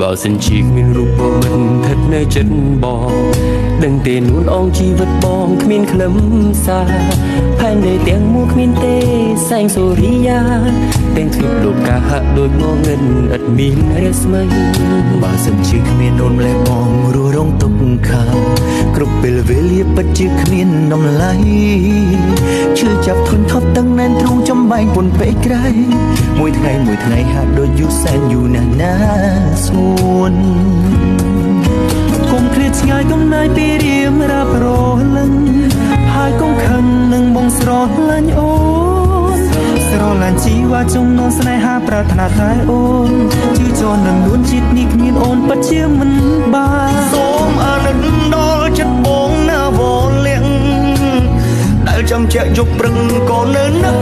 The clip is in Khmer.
បើសិនជាគ្មានរូបបងមិនស្ថិតនៅចិត្តបងដឹងទេនួនអងជីវិតបងគ្មានខ្លឹមសារផែនដីទាំងមូលគ្មានទេសែងសូរិយាទាំងទ្វីបលោកកាហាក់ដូចងងឹតឥតមានរស្មីបើសិនជាគ្មានអូនម្លេះបងរស់រងទុកខាគ្រប់ពេលវេលាពិតជាគ្មានតម្លៃឈឺចាប់ធន់ថប់ទាំងណែនទ្រូងចំបែងពុនពេកក្រៃមួយថ្ងៃហាក់ដូចយូរសែនយូរណាស់ណាស្ងួនគុំឃ្លាតឆ្ងាយកំណាយពីរៀមរាប់រលឹងហើយកុំខឹងនឹងបងស្រឡាញ់អូនស្រឡាញ់ជីវ៉ាចំនួនស្នេហាប្រាថ្នាតែអូនជឿចោលនឹងនួនជាតិនេះគ្មានអូនពិតជាមិនបានសូមអាណិតដល់ចិត្តបងណាវលៀងដែលចាំជាក់យប់ព្រឹងក៏នៅនឹក